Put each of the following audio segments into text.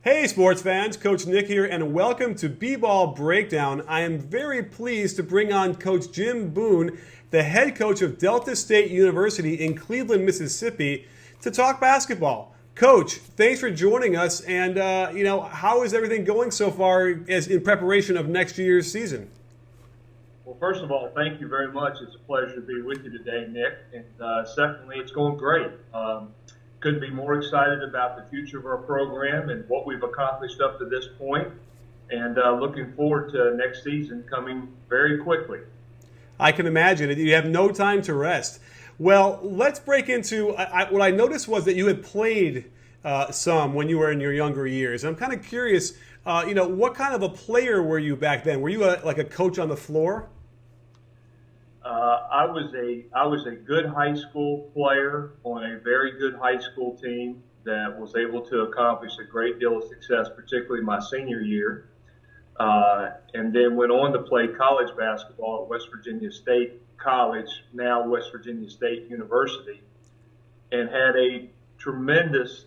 Hey sports fans, Coach Nick here, and welcome to B-Ball Breakdown. I am very pleased to bring on Coach Jim Boone, the head coach of Delta State University in Cleveland, Mississippi, to talk basketball. Coach, thanks for joining us, and how is everything going so far as in preparation of next year's season? Well, first of all, thank you very much. It's a pleasure to be with you today, Nick. And secondly, it's going great. Couldn't be more excited about the future of our program and what we've accomplished up to this point, and looking forward to next season coming very quickly. I can imagine it. You have no time to rest. Well, let's break into what I noticed was that you had played some when you were in your younger years. I'm kind of curious, what kind of a player were you back then? Were you like a coach on the floor? I was a good high school player on a very good high school team that was able to accomplish a great deal of success, particularly my senior year, and then went on to play college basketball at West Virginia State College, now West Virginia State University, and had a tremendous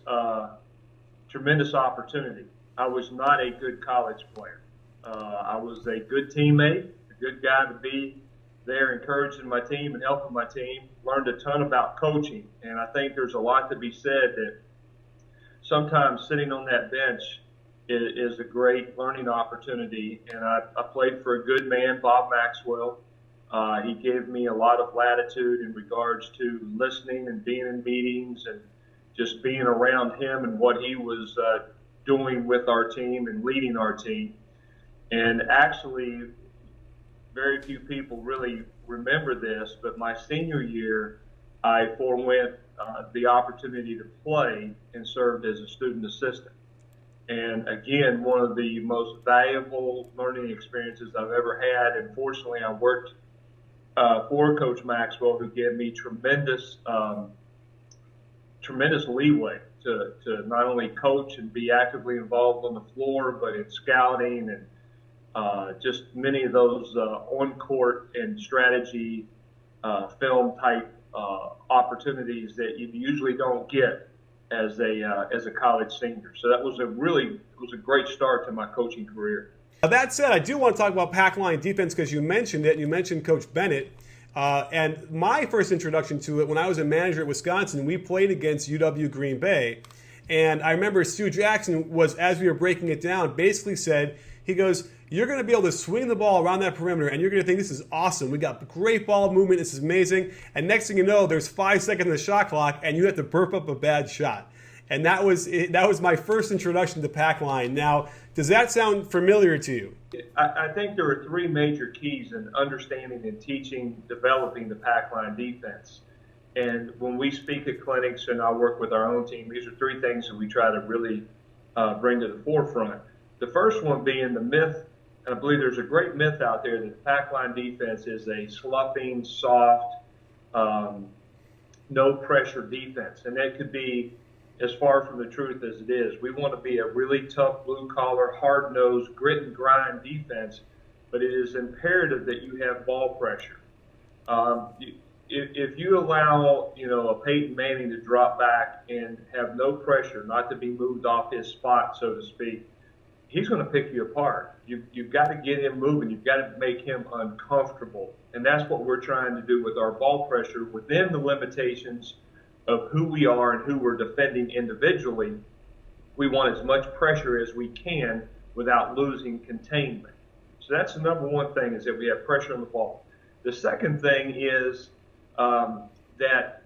opportunity. I was not a good college player. I was a good teammate, a good guy to be there encouraging my team and helping my team. Learned a ton about coaching, and I think there's a lot to be said that sometimes sitting on that bench is a great learning opportunity. And I played for a good man, Bob Maxwell. He gave me a lot of latitude in regards to listening and being in meetings and just being around him and what he was doing with our team and leading our team. And actually, very few people really remember this, but my senior year, I forewent the opportunity to play and served as a student assistant. And again, one of the most valuable learning experiences I've ever had. And fortunately, I worked for Coach Maxwell, who gave me tremendous leeway to not only coach and be actively involved on the floor, but in scouting and just many of those on-court and strategy film type opportunities that you usually don't get as a college senior. So that was a great start to my coaching career. That said, I do want to talk about pack line defense because you mentioned it. You mentioned Coach Bennett. And my first introduction to it, when I was a manager at Wisconsin, we played against UW Green Bay. And I remember Stu Jackson was, as we were breaking it down, basically said, he goes, you're going to be able to swing the ball around that perimeter, and you're going to think, this is awesome. We got great ball movement. This is amazing. And next thing you know, there's 5 seconds on the shot clock, and you have to burp up a bad shot. And that was my first introduction to pack line. Now, does that sound familiar to you? I think there are three major keys in understanding and teaching, developing the pack line defense. And when we speak at clinics and I work with our own team, these are three things that we try to really bring to the forefront. The first one being the myth, and I believe there's a great myth out there that the pack line defense is a sloughing, soft, no pressure defense. And that could be as far from the truth as it is. We want to be a really tough, blue-collar, hard-nosed, grit and grind defense, but it is imperative that you have ball pressure. If you allow, a Peyton Manning to drop back and have no pressure, not to be moved off his spot, so to speak, he's going to pick you apart. You've got to get him moving. You've got to make him uncomfortable. And that's what we're trying to do with our ball pressure within the limitations of who we are and who we're defending individually. We want as much pressure as we can without losing containment. So that's the number one thing, is that we have pressure on the ball. The second thing is that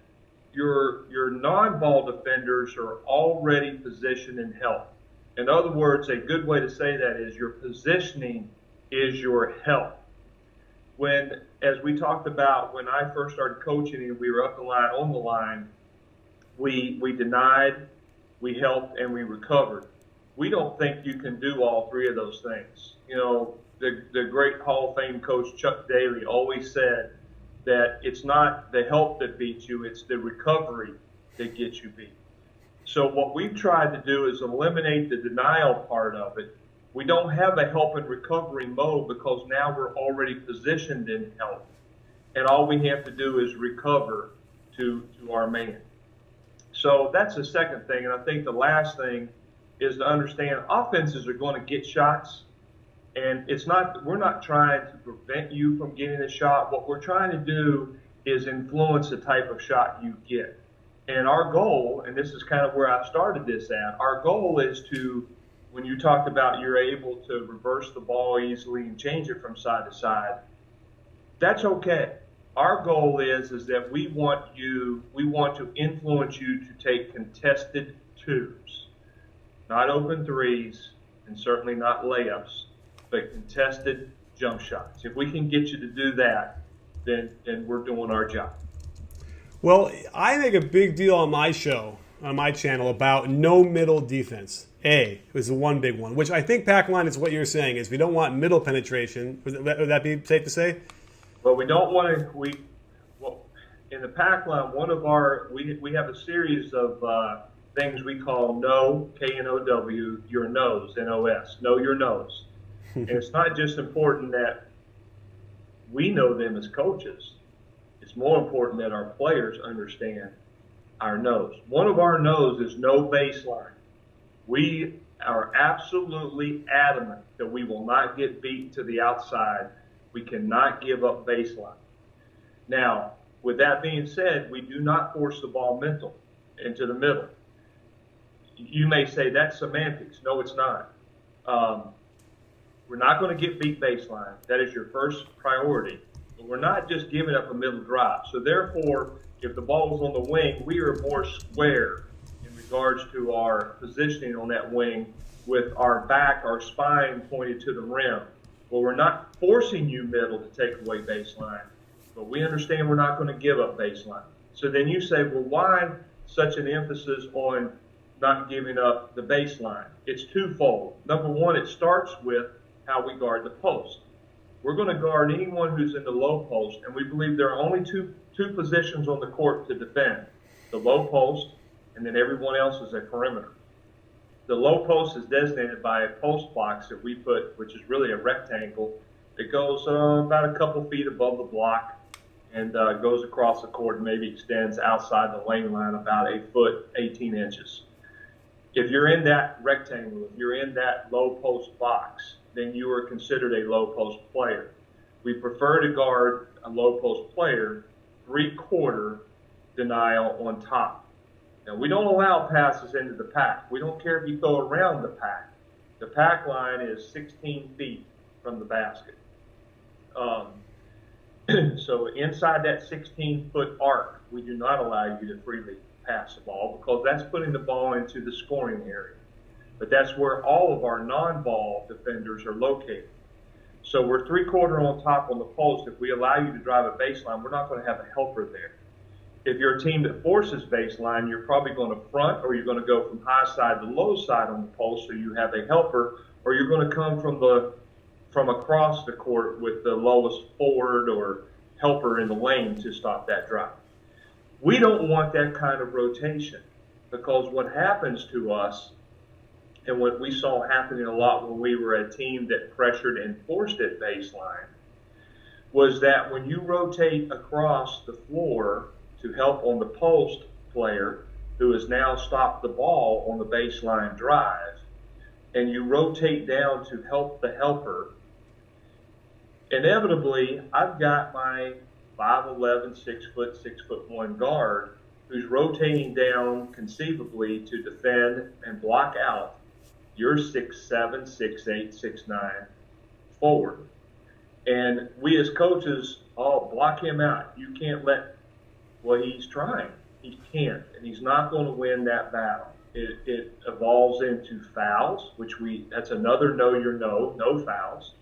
your non-ball defenders are already positioned in help. In other words, a good way to say that is your positioning is your help. As we talked about, when I first started coaching and we were up the line, on the line, we denied, we helped, and we recovered. We don't think you can do all three of those things. The great Hall of Fame coach Chuck Daly always said that it's not the help that beats you, it's the recovery that gets you beat. So what we've tried to do is eliminate the denial part of it. We don't have a help and recovery mode because now we're already positioned in help. And all we have to do is recover to our man. So that's the second thing. And I think the last thing is to understand offenses are going to get shots, and we're not trying to prevent you from getting a shot. What we're trying to do is influence the type of shot you get. And our goal, and this is kind of where I started this at, our goal is to, when you talked about you're able to reverse the ball easily and change it from side to side, that's okay. Our goal is that we want to influence you to take contested twos, not open threes, and certainly not layups, but contested jump shots. If we can get you to do that, then we're doing our job. Well, I make a big deal on my show, on my channel, about no middle defense. It was the one big one, which I think pack line is what you're saying, is we don't want middle penetration. Would that be safe to say? Well, we don't want to. In the pack line, we have a series of things we call know, K-N-O-W, your nose, N-O-S, know your nose. And it's not just important that we know them as coaches. It's more important that our players understand our nose. One of our knows is no baseline. We are absolutely adamant that we will not get beat to the outside. We cannot give up baseline. Now, with that being said, we do not force the ball into the middle. You may say that's semantics. No, it's not. We're not going to get beat baseline. That is your first priority. But we're not just giving up a middle drive. So therefore, if the ball is on the wing, we are more square in regards to our positioning on that wing with our spine pointed to the rim. Well, we're not forcing you middle to take away baseline, but we understand we're not going to give up baseline. So then you say, well, why such an emphasis on not giving up the baseline? It's twofold. Number one, it starts with how we guard the post. We're going to guard anyone who's in the low post, and we believe there are only two positions on the court to defend, the low post, and then everyone else is a perimeter. The low post is designated by a post box that we put, which is really a rectangle. It goes about a couple feet above the block and goes across the court and maybe extends outside the lane line about 8 foot, 18 inches. If you're in that rectangle, if you're in that low post box, then you are considered a low post player. We prefer to guard a low post player 3/4 denial on top. Now, we don't allow passes into the pack. We don't care if you throw around the pack. The pack line is 16 feet from the basket. So inside that 16-foot arc, we do not allow you to freely pass the ball because that's putting the ball into the scoring area. But that's where all of our non-ball defenders are located. So we're 3/4 on top on the post. If we allow you to drive a baseline, we're not going to have a helper there. If you're a team that forces baseline, you're probably going to front, or you're going to go from high side to low side on the post, so you have a helper, or you're going to come from across the court with the lowest forward or helper in the lane to stop that drive. We don't want that kind of rotation, because what happens to us, and what we saw happening a lot when we were a team that pressured and forced at baseline, was that when you rotate across the floor to help on the post player who has now stopped the ball on the baseline drive, and you rotate down to help the helper, inevitably I've got my 5'11", 6'1" guard who's rotating down conceivably to defend and block out your 6'7", 6'8", 6'9" forward. And we as coaches, block him out. You can't well, he's trying. He can't, and he's not going to win that battle. It evolves into fouls, that's another no fouls.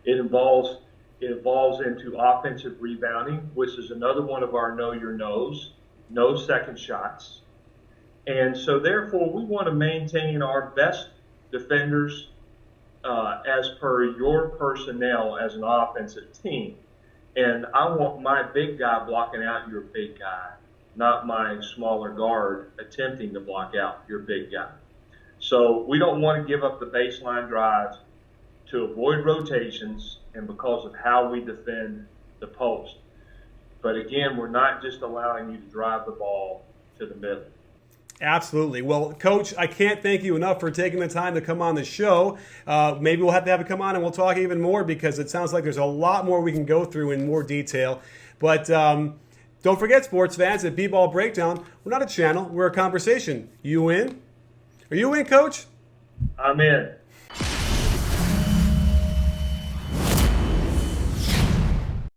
It evolves into offensive rebounding, which is another one of our know your no's, no second shots. And so therefore we want to maintain our best defenders as per your personnel as an offensive team. And I want my big guy blocking out your big guy, not my smaller guard attempting to block out your big guy. So we don't want to give up the baseline drive to avoid rotations and because of how we defend the post. But again, we're not just allowing you to drive the ball to the middle. Absolutely. Well, Coach, I can't thank you enough for taking the time to come on the show. Maybe we'll have to have you come on and we'll talk even more, because it sounds like there's a lot more we can go through in more detail. But don't forget, sports fans, at B-Ball Breakdown, we're not a channel, we're a conversation. You in? Are you in, Coach? I'm in.